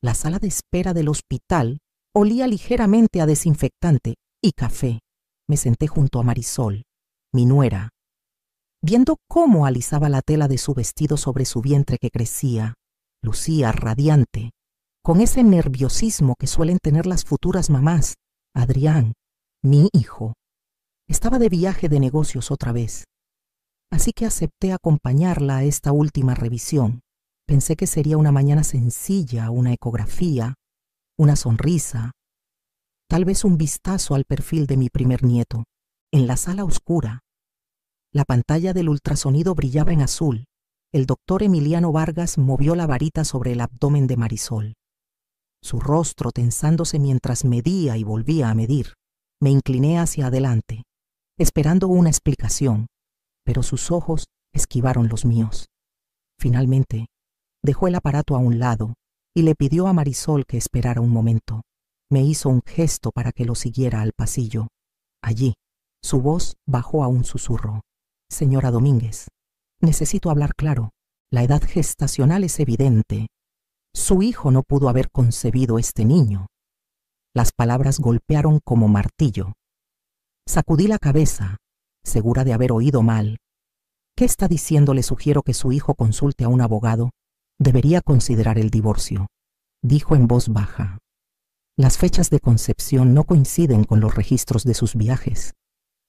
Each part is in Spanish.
La sala de espera del hospital olía ligeramente a desinfectante y café. Me senté junto a Marisol, mi nuera, viendo cómo alisaba la tela de su vestido sobre su vientre que crecía. Lucía radiante, con ese nerviosismo que suelen tener las futuras mamás. Adrián, mi hijo, estaba de viaje de negocios otra vez, así que acepté acompañarla a esta última revisión. Pensé que sería una mañana sencilla, una ecografía, una sonrisa, tal vez un vistazo al perfil de mi primer nieto. En la sala oscura, la pantalla del ultrasonido brillaba en azul. El doctor Emiliano Vargas movió la varita sobre el abdomen de Marisol, su rostro tensándose mientras medía y volvía a medir. Me incliné hacia adelante, esperando una explicación, pero sus ojos esquivaron los míos. Finalmente, dejó el aparato a un lado y le pidió a Marisol que esperara un momento. Me hizo un gesto para que lo siguiera al pasillo. Allí, su voz bajó a un susurro. Señora Domínguez, necesito hablar claro. La edad gestacional es evidente. Su hijo no pudo haber concebido este niño. Las palabras golpearon como martillo. Sacudí la cabeza, segura de haber oído mal. ¿Qué está diciendo? Le sugiero que su hijo consulte a un abogado. Debería considerar el divorcio, dijo en voz baja. Las fechas de concepción no coinciden con los registros de sus viajes.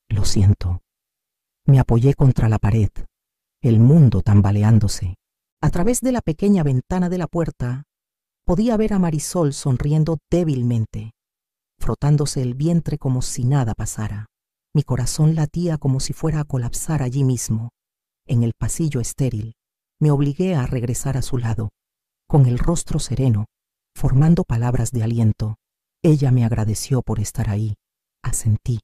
Lo siento. Me apoyé contra la pared, el mundo tambaleándose. A través de la pequeña ventana de la puerta, podía ver a Marisol sonriendo débilmente, frotándose el vientre como si nada pasara. Mi corazón latía como si fuera a colapsar allí mismo, en el pasillo estéril. Me obligué a regresar a su lado, con el rostro sereno, formando palabras de aliento. Ella me agradeció por estar ahí. Asentí,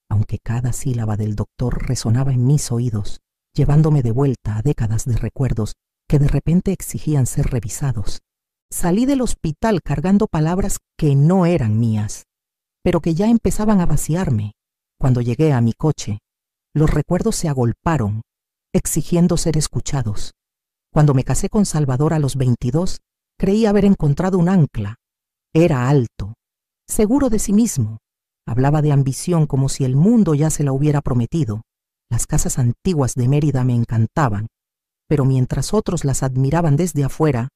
aunque cada sílaba del doctor resonaba en mis oídos, llevándome de vuelta a décadas de recuerdos que de repente exigían ser revisados. Salí del hospital cargando palabras que no eran mías, pero que ya empezaban a vaciarme. Cuando llegué a mi coche, los recuerdos se agolparon, exigiendo ser escuchados. Cuando me casé con Salvador a los 22, creí haber encontrado un ancla. Era alto, seguro de sí mismo. Hablaba de ambición como si el mundo ya se la hubiera prometido. Las casas antiguas de Mérida me encantaban, pero mientras otros las admiraban desde afuera,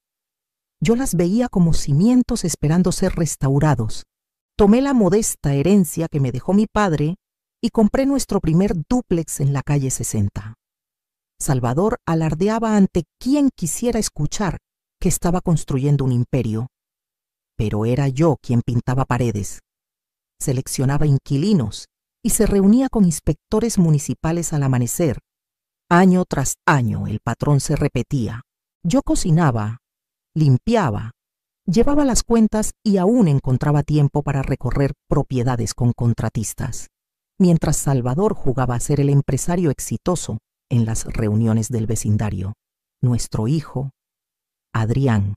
yo las veía como cimientos esperando ser restaurados. Tomé la modesta herencia que me dejó mi padre y compré nuestro primer dúplex en la calle 60. Salvador alardeaba ante quien quisiera escuchar que estaba construyendo un imperio. Pero era yo quien pintaba paredes, seleccionaba inquilinos y se reunía con inspectores municipales al amanecer. Año tras año el patrón se repetía. Yo cocinaba, limpiaba, llevaba las cuentas y aún encontraba tiempo para recorrer propiedades con contratistas, mientras Salvador jugaba a ser el empresario exitoso en las reuniones del vecindario. Nuestro hijo, Adrián,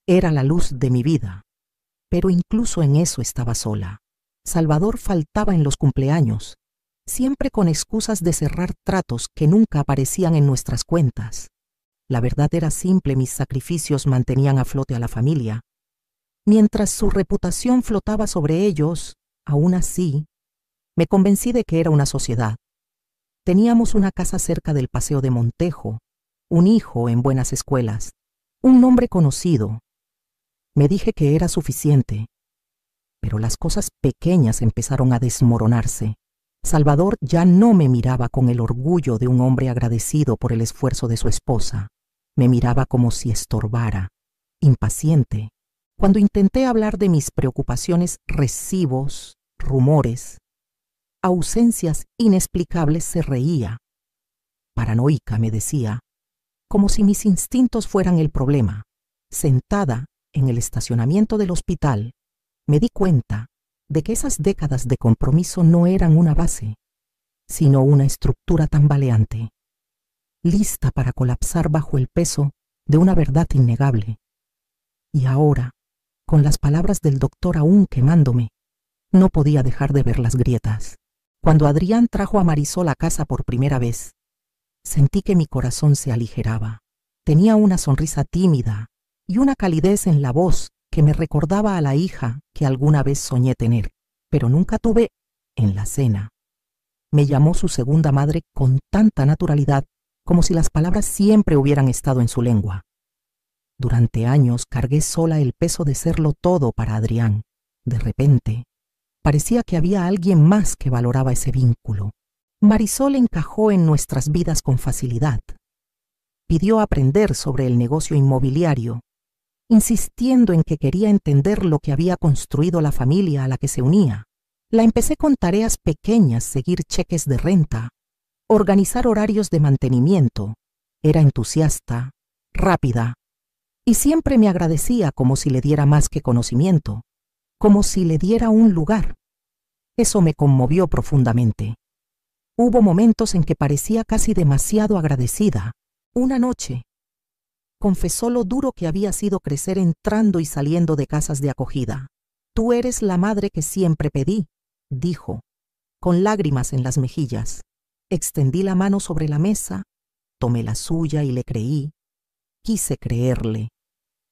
era la luz de mi vida, pero incluso en eso estaba sola. Salvador faltaba en los cumpleaños, siempre con excusas de cerrar tratos que nunca aparecían en nuestras cuentas. La verdad era simple, mis sacrificios mantenían a flote a la familia. Mientras su reputación flotaba sobre ellos, aún así, me convencí de que era una sociedad. Teníamos una casa cerca del Paseo de Montejo, un hijo en buenas escuelas, un nombre conocido. Me dije que era suficiente, pero las cosas pequeñas empezaron a desmoronarse. Salvador ya no me miraba con el orgullo de un hombre agradecido por el esfuerzo de su esposa. Me miraba como si estorbara, impaciente. Cuando intenté hablar de mis preocupaciones, recibos, rumores, ausencias inexplicables, se reía. Paranoica, me decía, como si mis instintos fueran el problema. Sentada en el estacionamiento del hospital, me di cuenta de que esas décadas de compromiso no eran una base, sino una estructura tambaleante, lista para colapsar bajo el peso de una verdad innegable. Y ahora, con las palabras del doctor aún quemándome, no podía dejar de ver las grietas. Cuando Adrián trajo a Marisol a casa por primera vez, sentí que mi corazón se aligeraba. Tenía una sonrisa tímida, y una calidez en la voz que me recordaba a la hija que alguna vez soñé tener, pero nunca tuve en la cena. Me llamó su segunda madre con tanta naturalidad como si las palabras siempre hubieran estado en su lengua. Durante años cargué sola el peso de serlo todo para Adrián. De repente, parecía que había alguien más que valoraba ese vínculo. Marisol encajó en nuestras vidas con facilidad. Pidió aprender sobre el negocio inmobiliario, insistiendo en que quería entender lo que había construido la familia a la que se unía. La empecé con tareas pequeñas, seguir cheques de renta, organizar horarios de mantenimiento. Era entusiasta, rápida, y siempre me agradecía como si le diera más que conocimiento, como si le diera un lugar. Eso me conmovió profundamente. Hubo momentos en que parecía casi demasiado agradecida. Una noche, confesó lo duro que había sido crecer entrando y saliendo de casas de acogida. «Tú eres la madre que siempre pedí», dijo, con lágrimas en las mejillas. Extendí la mano sobre la mesa, tomé la suya y le creí. Quise creerle.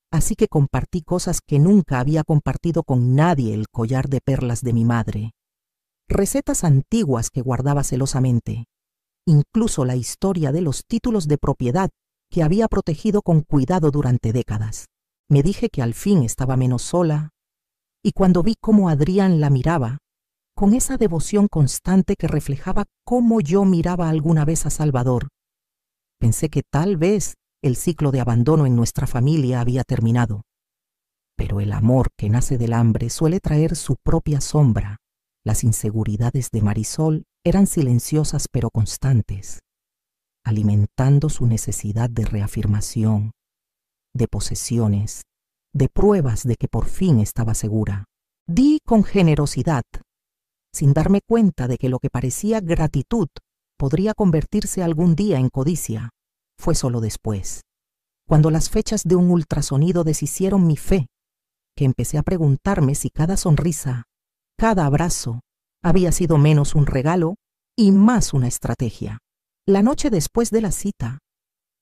Así que compartí cosas que nunca había compartido con nadie: el collar de perlas de mi madre, recetas antiguas que guardaba celosamente, incluso la historia de los títulos de propiedad que había protegido con cuidado durante décadas. Me dije que al fin estaba menos sola, y cuando vi cómo Adrián la miraba, con esa devoción constante que reflejaba cómo yo miraba alguna vez a Salvador, pensé que tal vez el ciclo de abandono en nuestra familia había terminado. Pero el amor que nace del hambre suele traer su propia sombra. Las inseguridades de Marisol eran silenciosas pero constantes, alimentando su necesidad de reafirmación, de posesiones, de pruebas de que por fin estaba segura. Di con generosidad, sin darme cuenta de que lo que parecía gratitud podría convertirse algún día en codicia. Fue solo después, cuando las fechas de un ultrasonido deshicieron mi fe, que empecé a preguntarme si cada sonrisa, cada abrazo, había sido menos un regalo y más una estrategia. La noche después de la cita,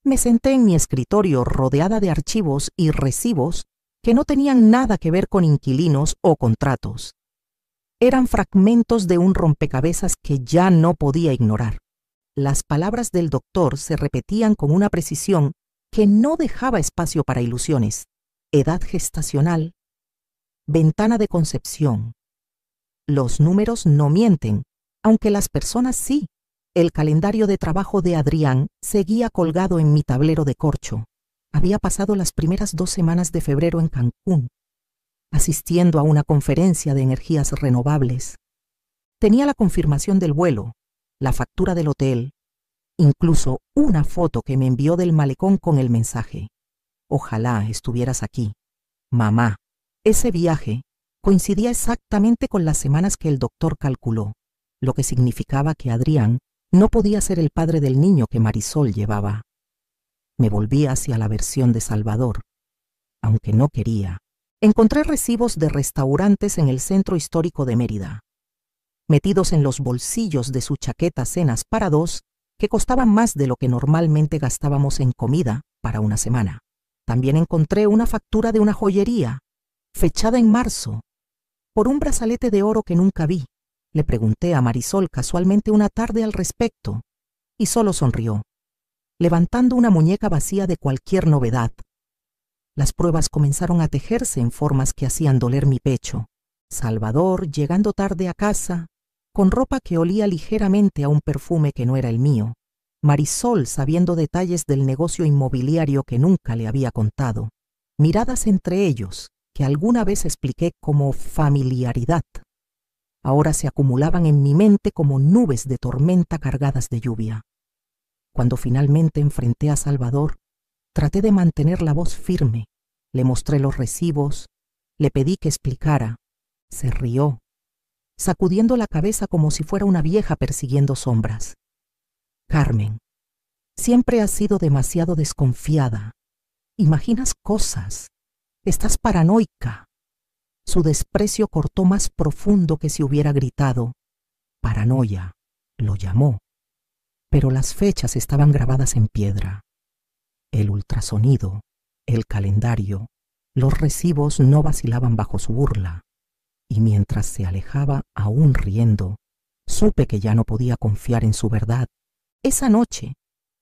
me senté en mi escritorio rodeada de archivos y recibos que no tenían nada que ver con inquilinos o contratos. Eran fragmentos de un rompecabezas que ya no podía ignorar. Las palabras del doctor se repetían con una precisión que no dejaba espacio para ilusiones. Edad gestacional, ventana de concepción. Los números no mienten, aunque las personas sí. El calendario de trabajo de Adrián seguía colgado en mi tablero de corcho. Había pasado las primeras 2 semanas de febrero en Cancún, asistiendo a una conferencia de energías renovables. Tenía la confirmación del vuelo, la factura del hotel, incluso una foto que me envió del malecón con el mensaje: «Ojalá estuvieras aquí, mamá». Ese viaje coincidía exactamente con las semanas que el doctor calculó, lo que significaba que Adrián no podía ser el padre del niño que Marisol llevaba. Me volví hacia la versión de Salvador, aunque no quería. Encontré recibos de restaurantes en el centro histórico de Mérida, metidos en los bolsillos de su chaqueta cenas para 2, que costaban más de lo que normalmente gastábamos en comida para una semana. También encontré una factura de una joyería, fechada en marzo, por un brazalete de oro que nunca vi. Le pregunté a Marisol casualmente una tarde al respecto, y solo sonrió, levantando una muñeca vacía de cualquier novedad. Las pruebas comenzaron a tejerse en formas que hacían doler mi pecho. Salvador llegando tarde a casa, con ropa que olía ligeramente a un perfume que no era el mío. Marisol sabiendo detalles del negocio inmobiliario que nunca le había contado. Miradas entre ellos, que alguna vez expliqué como familiaridad, ahora se acumulaban en mi mente como nubes de tormenta cargadas de lluvia. Cuando finalmente enfrenté a Salvador, traté de mantener la voz firme. Le mostré los recibos, le pedí que explicara. Se rió, sacudiendo la cabeza como si fuera una vieja persiguiendo sombras. «Carmen, siempre has sido demasiado desconfiada. Imaginas cosas. Estás paranoica». Su desprecio cortó más profundo que si hubiera gritado. Paranoia, lo llamó. Pero las fechas estaban grabadas en piedra. El ultrasonido el calendario, los recibos no vacilaban bajo su burla, y mientras se alejaba aún riendo, supe que ya no podía confiar en su verdad. Esa noche,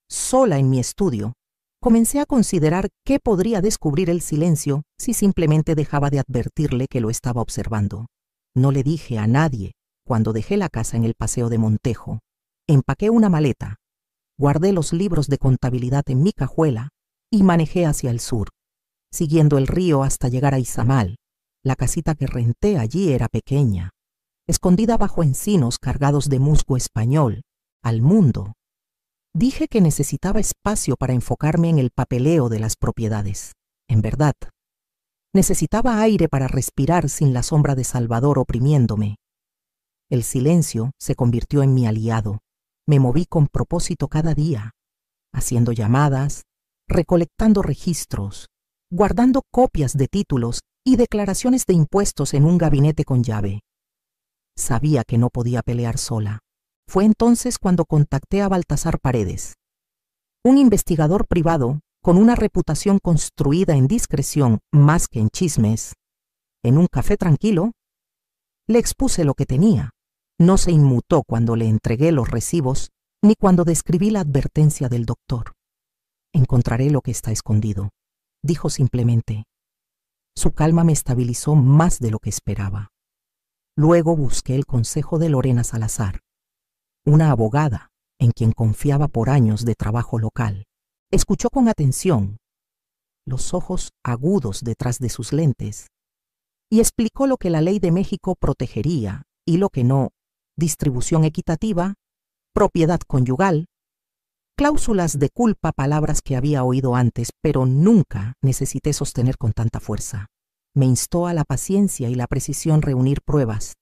sola en mi estudio, comencé a considerar qué podría descubrir el silencio si simplemente dejaba de advertirle que lo estaba observando. No le dije a nadie cuando dejé la casa en el Paseo de Montejo. Empaqué una maleta, guardé los libros de contabilidad en mi cajuela y manejé hacia el sur, siguiendo el río hasta llegar a Izamal. La casita que renté allí era pequeña, escondida bajo encinos cargados de musgo español, al mundo. Dije que necesitaba espacio para enfocarme en el papeleo de las propiedades. En verdad, necesitaba aire para respirar sin la sombra de Salvador oprimiéndome. El silencio se convirtió en mi aliado. Me moví con propósito cada día, haciendo llamadas, recolectando registros, guardando copias de títulos y declaraciones de impuestos en un gabinete con llave. Sabía que no podía pelear sola. Fue entonces cuando contacté a Baltasar Paredes, un investigador privado con una reputación construida en discreción más que en chismes. En un café tranquilo, le expuse lo que tenía. No se inmutó cuando le entregué los recibos ni cuando describí la advertencia del doctor. Encontraré lo que está escondido, dijo simplemente. Su calma me estabilizó más de lo que esperaba. Luego busqué el consejo de Lorena Salazar, una abogada en quien confiaba por años de trabajo local. Escuchó con atención, los ojos agudos detrás de sus lentes, y explicó lo que la ley de México protegería y lo que no: distribución equitativa, propiedad conyugal, cláusulas de culpa, palabras que había oído antes, pero nunca necesité sostener con tanta fuerza. Me instó a la paciencia y la precisión, reunir pruebas,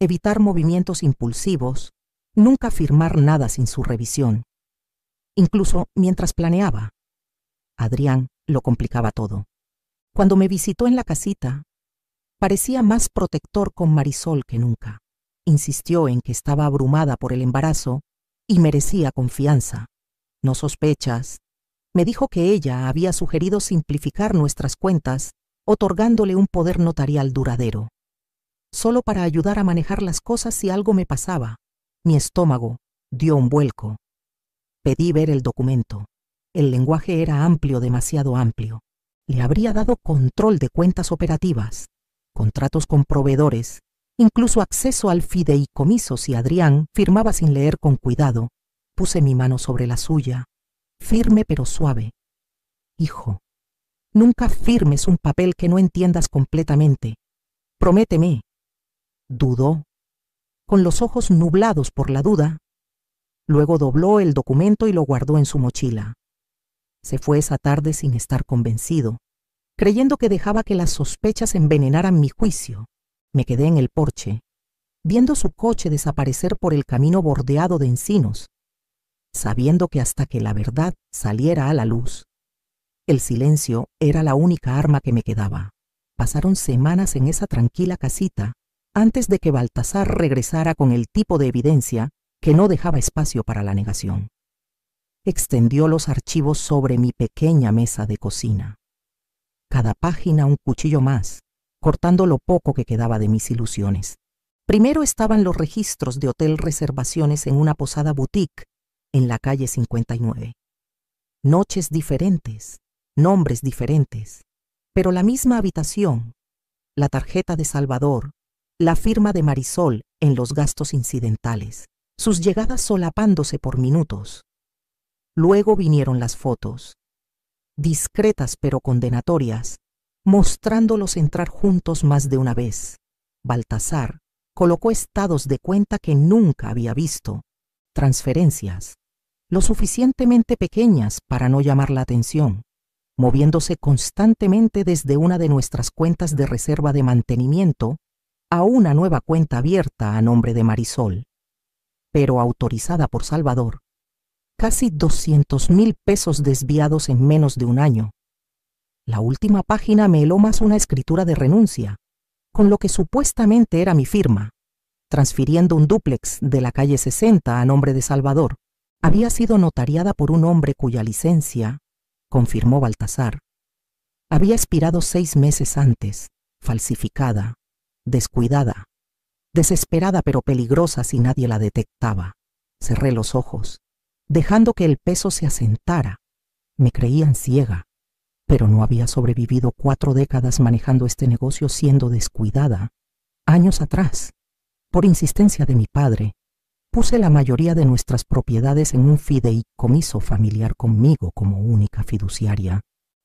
evitar movimientos impulsivos, nunca firmar nada sin su revisión. Incluso mientras planeaba, Adrián lo complicaba todo. Cuando me visitó en la casita, parecía más protector con Marisol que nunca. Insistió en que estaba abrumada por el embarazo y merecía confianza. ¿No sospechas?, me dijo que ella había sugerido simplificar nuestras cuentas, otorgándole un poder notarial duradero, solo para ayudar a manejar las cosas si algo me pasaba. Mi estómago dio un vuelco. Pedí ver el documento. El lenguaje era amplio, demasiado amplio. Le habría dado control de cuentas operativas, contratos con proveedores, incluso acceso al fideicomiso si Adrián firmaba sin leer con cuidado. Puse mi mano sobre la suya, firme pero suave. Hijo, nunca firmes un papel que no entiendas completamente. Prométeme. Dudó, con los ojos nublados por la duda. Luego dobló el documento y lo guardó en su mochila. Se fue esa tarde sin estar convencido, creyendo que dejaba que las sospechas envenenaran mi juicio. Me quedé en el porche, viendo su coche desaparecer por el camino bordeado de encinos, sabiendo que hasta que la verdad saliera a la luz, el silencio era la única arma que me quedaba. Pasaron semanas en esa tranquila casita antes de que Baltasar regresara con el tipo de evidencia que no dejaba espacio para la negación. Extendió los archivos sobre mi pequeña mesa de cocina. Cada página un cuchillo más, cortando lo poco que quedaba de mis ilusiones. Primero estaban los registros de hotel reservaciones en una posada boutique en la calle 59. Noches diferentes, nombres diferentes, pero la misma habitación, la tarjeta de Salvador, la firma de Marisol en los gastos incidentales, sus llegadas solapándose por minutos. Luego vinieron las fotos, discretas pero condenatorias, mostrándolos entrar juntos más de una vez. Baltasar colocó estados de cuenta que nunca había visto, transferencias, lo suficientemente pequeñas para no llamar la atención, moviéndose constantemente desde una de nuestras cuentas de reserva de mantenimiento a una nueva cuenta abierta a nombre de Marisol, pero autorizada por Salvador. Casi 200,000 pesos desviados en menos de un año. La última página me heló más una escritura de renuncia, con lo que supuestamente era mi firma, transfiriendo un dúplex de la calle 60 a nombre de Salvador. Había sido notariada por un hombre cuya licencia, confirmó Baltasar, Había expirado 6 meses antes, falsificada, descuidada, desesperada pero peligrosa si nadie la detectaba. Cerré los ojos, dejando que el peso se asentara. Me creían ciega, pero no había sobrevivido 4 décadas manejando este negocio siendo descuidada. Años atrás, por insistencia de mi padre, puse la mayoría de nuestras propiedades en un fideicomiso familiar conmigo como única fiduciaria.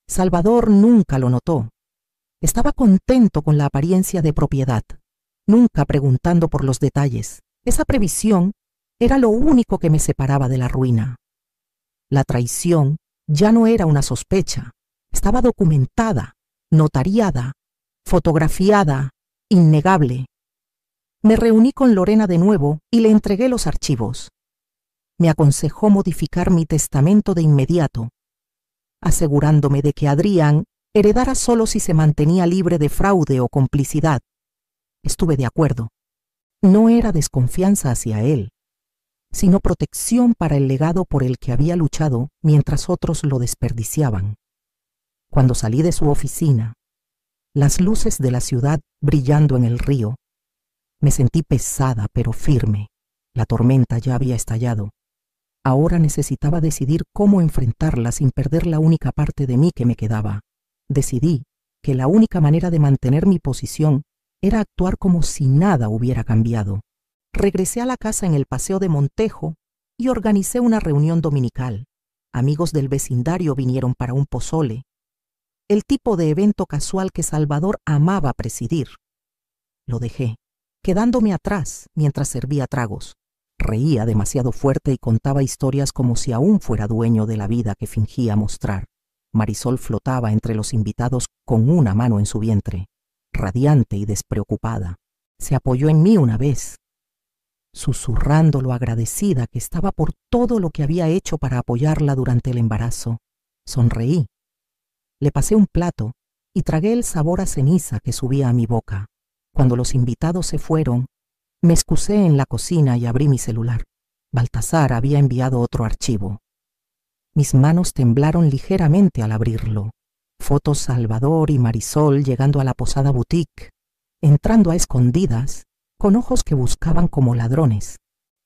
Salvador nunca lo notó. Estaba contento con la apariencia de propiedad, nunca preguntando por los detalles. Esa previsión era lo único que me separaba de la ruina. La traición ya no era una sospecha, estaba documentada, notariada, fotografiada, innegable. Me reuní con Lorena de nuevo y le entregué los archivos. Me aconsejó modificar mi testamento de inmediato, asegurándome de que Adrián heredara solo si se mantenía libre de fraude o complicidad. Estuve de acuerdo. No era desconfianza hacia él, sino protección para el legado por el que había luchado mientras otros lo desperdiciaban. Cuando salí de su oficina, las luces de la ciudad brillando en el río, me sentí pesada pero firme. La tormenta ya había estallado. Ahora necesitaba decidir cómo enfrentarla sin perder la única parte de mí que me quedaba. Decidí que la única manera de mantener mi posición era actuar como si nada hubiera cambiado. Regresé a la casa en el Paseo de Montejo y organicé una reunión dominical. Amigos del vecindario vinieron para un pozole, el tipo de evento casual que Salvador amaba presidir. Lo dejé, quedándome atrás mientras servía tragos. Reía demasiado fuerte y contaba historias como si aún fuera dueño de la vida que fingía mostrar. Marisol flotaba entre los invitados con una mano en su vientre, radiante y despreocupada. Se apoyó en mí una vez, susurrando lo agradecida que estaba por todo lo que había hecho para apoyarla durante el embarazo. Sonreí. Le pasé un plato y tragué el sabor a ceniza que subía a mi boca. Cuando los invitados se fueron, me excusé en la cocina y abrí mi celular. Baltasar había enviado otro archivo. Mis manos temblaron ligeramente al abrirlo. Fotos Salvador y Marisol llegando a la posada boutique, entrando a escondidas, con ojos que buscaban como ladrones.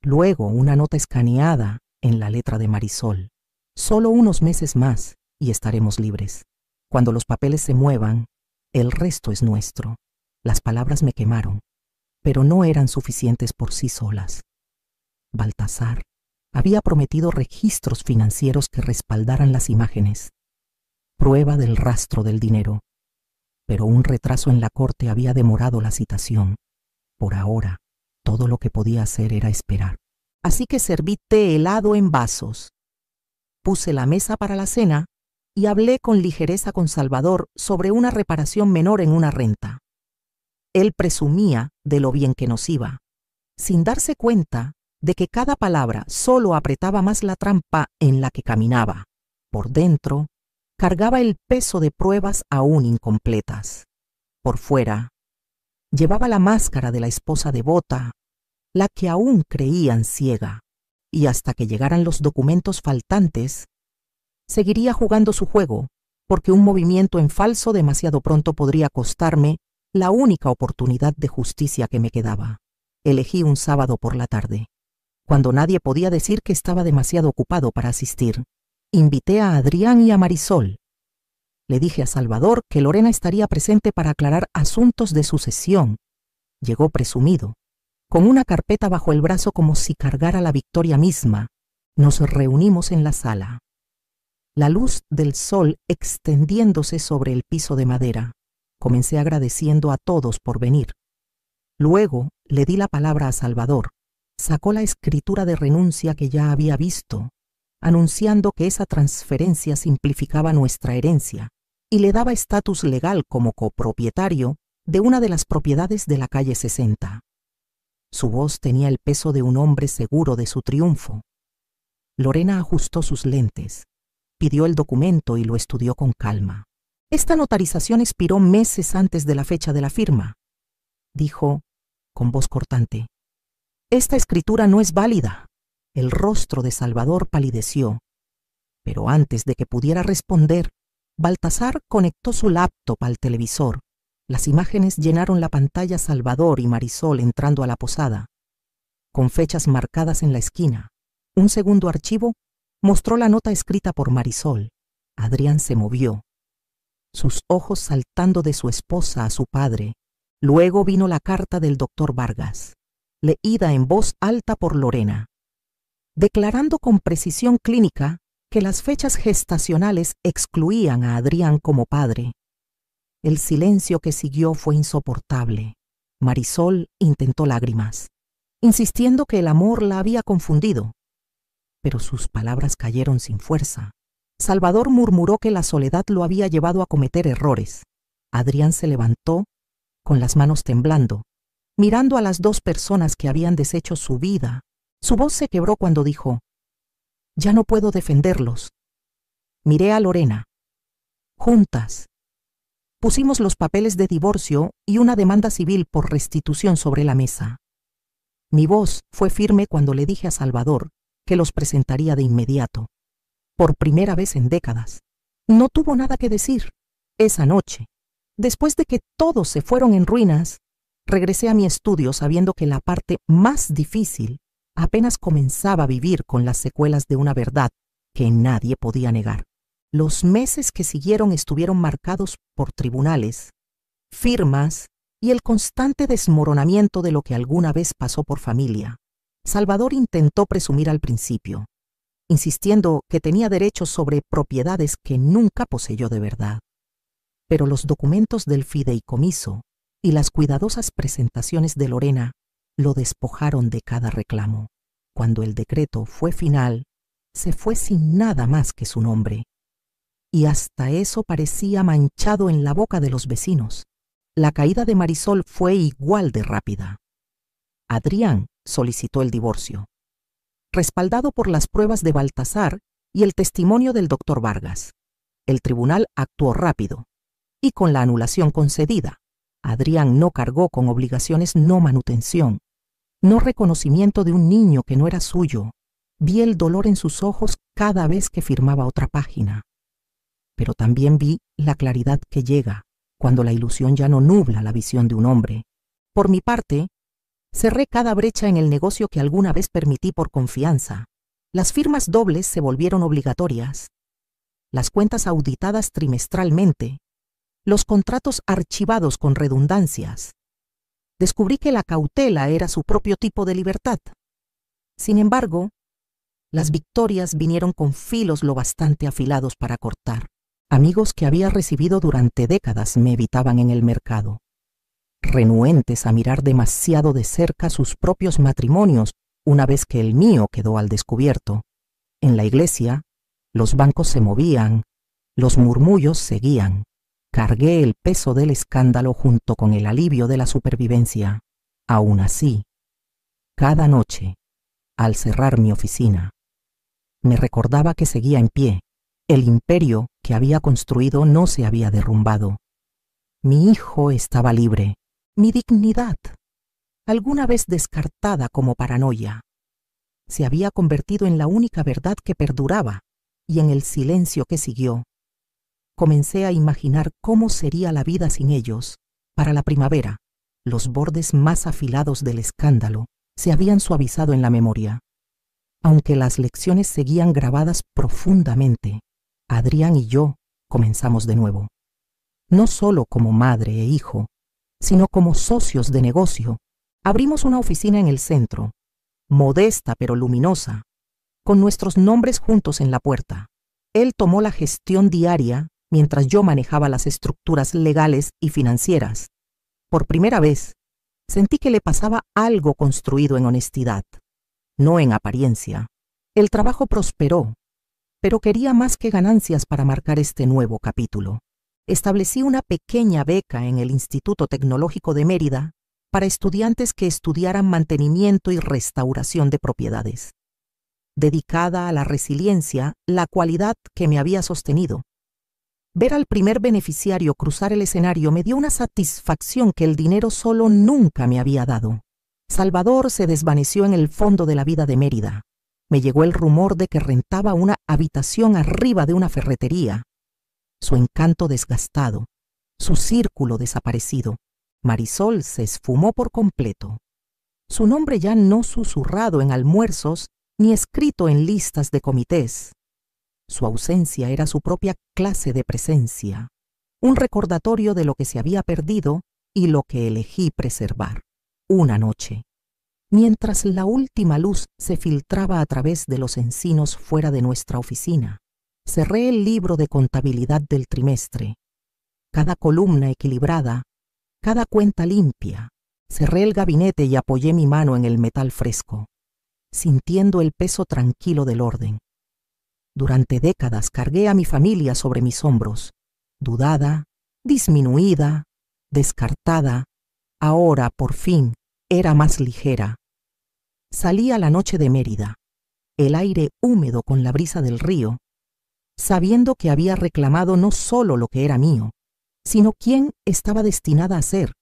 Luego una nota escaneada en la letra de Marisol. Solo unos meses más y estaremos libres. Cuando los papeles se muevan, el resto es nuestro. Las palabras me quemaron, pero no eran suficientes por sí solas. Baltasar había prometido registros financieros que respaldaran las imágenes, prueba del rastro del dinero, pero un retraso en la corte había demorado la citación. Por ahora, todo lo que podía hacer era esperar. Así que serví té helado en vasos. Puse la mesa para la cena y hablé con ligereza con Salvador sobre una reparación menor en una renta. Él presumía de lo bien que nos iba, sin darse cuenta de que cada palabra solo apretaba más la trampa en la que caminaba. Por dentro, cargaba el peso de pruebas aún incompletas. Por fuera, llevaba la máscara de la esposa devota, la que aún creían ciega, y hasta que llegaran los documentos faltantes, seguiría jugando su juego, porque un movimiento en falso demasiado pronto podría costarme la única oportunidad de justicia que me quedaba. Elegí un sábado por la tarde, cuando nadie podía decir que estaba demasiado ocupado para asistir. Invité a Adrián y a Marisol. Le dije a Salvador que Lorena estaría presente para aclarar asuntos de sucesión. Llegó presumido, con una carpeta bajo el brazo como si cargara la victoria misma. Nos reunimos en la sala. La luz del sol extendiéndose sobre el piso de madera. Comencé agradeciendo a todos por venir. Luego le di la palabra a Salvador. Sacó la escritura de renuncia que ya había visto, anunciando que esa transferencia simplificaba nuestra herencia y le daba estatus legal como copropietario de una de las propiedades de la calle 60. Su voz tenía el peso de un hombre seguro de su triunfo. Lorena ajustó sus lentes, pidió el documento y lo estudió con calma. Esta notarización expiró meses antes de la fecha de la firma, dijo con voz cortante. Esta escritura no es válida. El rostro de Salvador palideció, pero antes de que pudiera responder, Baltasar conectó su laptop al televisor. Las imágenes llenaron la pantalla. Salvador y Marisol entrando a la posada, con fechas marcadas en la esquina. Un segundo archivo mostró la nota escrita por Marisol. Adrián se movió, sus ojos saltando de su esposa a su padre. Luego vino la carta del doctor Vargas, leída en voz alta por Lorena, declarando con precisión clínica que las fechas gestacionales excluían a Adrián como padre. El silencio que siguió fue insoportable. Marisol intentó lágrimas, insistiendo que el amor la había confundido, pero sus palabras cayeron sin fuerza. Salvador murmuró que la soledad lo había llevado a cometer errores. Adrián se levantó, con las manos temblando, mirando a las dos personas que habían deshecho su vida. Su voz se quebró cuando dijo: «Ya no puedo defenderlos». Miré a Lorena. Juntas pusimos los papeles de divorcio y una demanda civil por restitución sobre la mesa. Mi voz fue firme cuando le dije a Salvador que los presentaría de inmediato. Por primera vez en décadas. No tuvo nada que decir. Esa noche, después de que todos se fueron en ruinas, regresé a mi estudio sabiendo que la parte más difícil apenas comenzaba a vivir con las secuelas de una verdad que nadie podía negar. Los meses que siguieron estuvieron marcados por tribunales, firmas y el constante desmoronamiento de lo que alguna vez pasó por familia. Salvador intentó presumir al principio, insistiendo que tenía derechos sobre propiedades que nunca poseyó de verdad. Pero los documentos del fideicomiso y las cuidadosas presentaciones de Lorena lo despojaron de cada reclamo. Cuando el decreto fue final, se fue sin nada más que su nombre. Y hasta eso parecía manchado en la boca de los vecinos. La caída de Marisol fue igual de rápida. Adrián solicitó el divorcio, respaldado por las pruebas de Baltasar y el testimonio del doctor Vargas. El tribunal actuó rápido, y con la anulación concedida, Adrián no cargó con obligaciones, no manutención, no reconocimiento de un niño que no era suyo. Vi el dolor en sus ojos cada vez que firmaba otra página. Pero también vi la claridad que llega cuando la ilusión ya no nubla la visión de un hombre. Por mi parte, cerré cada brecha en el negocio que alguna vez permití por confianza. Las firmas dobles se volvieron obligatorias, las cuentas auditadas trimestralmente, los contratos archivados con redundancias. Descubrí que la cautela era su propio tipo de libertad. Sin embargo, las victorias vinieron con filos lo bastante afilados para cortar. Amigos que había recibido durante décadas me evitaban en el mercado, renuentes a mirar demasiado de cerca sus propios matrimonios una vez que el mío quedó al descubierto. En la iglesia, los bancos se movían, los murmullos seguían. Cargué el peso del escándalo junto con el alivio de la supervivencia. Aún así, cada noche, al cerrar mi oficina, me recordaba que seguía en pie. El imperio que había construido no se había derrumbado. Mi hijo estaba libre. Mi dignidad, alguna vez descartada como paranoia, se había convertido en la única verdad que perduraba, y en el silencio que siguió, comencé a imaginar cómo sería la vida sin ellos. Para la primavera, los bordes más afilados del escándalo se habían suavizado en la memoria. Aunque las lecciones seguían grabadas profundamente, Adrián y yo comenzamos de nuevo. No solo como madre e hijo, sino como socios de negocio. Abrimos una oficina en el centro, modesta pero luminosa, con nuestros nombres juntos en la puerta. Él tomó la gestión diaria mientras yo manejaba las estructuras legales y financieras. Por primera vez, sentí que le pasaba algo construido en honestidad, no en apariencia. El trabajo prosperó, pero quería más que ganancias para marcar este nuevo capítulo. Establecí una pequeña beca en el Instituto Tecnológico de Mérida para estudiantes que estudiaran mantenimiento y restauración de propiedades, dedicada a la resiliencia, la cualidad que me había sostenido. Ver al primer beneficiario cruzar el escenario me dio una satisfacción que el dinero solo nunca me había dado. Salvador se desvaneció en el fondo de la vida de Mérida. Me llegó el rumor de que rentaba una habitación arriba de una ferretería. su encanto desgastado, su círculo desaparecido. Marisol se esfumó por completo. Su nombre ya no susurrado en almuerzos ni escrito en listas de comités. Su ausencia era su propia clase de presencia, un recordatorio de lo que se había perdido y lo que elegí preservar. Una noche, mientras la última luz se filtraba a través de los encinos fuera de nuestra oficina, cerré el libro de contabilidad del trimestre. Cada columna equilibrada, cada cuenta limpia. Cerré el gabinete y apoyé mi mano en el metal fresco, sintiendo el peso tranquilo del orden. Durante décadas cargué a mi familia sobre mis hombros, dudada, disminuida, descartada. Ahora, por fin, era más ligera. Salí a la noche de Mérida, el aire húmedo con la brisa del río, sabiendo que había reclamado no solo lo que era mío, sino quién estaba destinada a ser.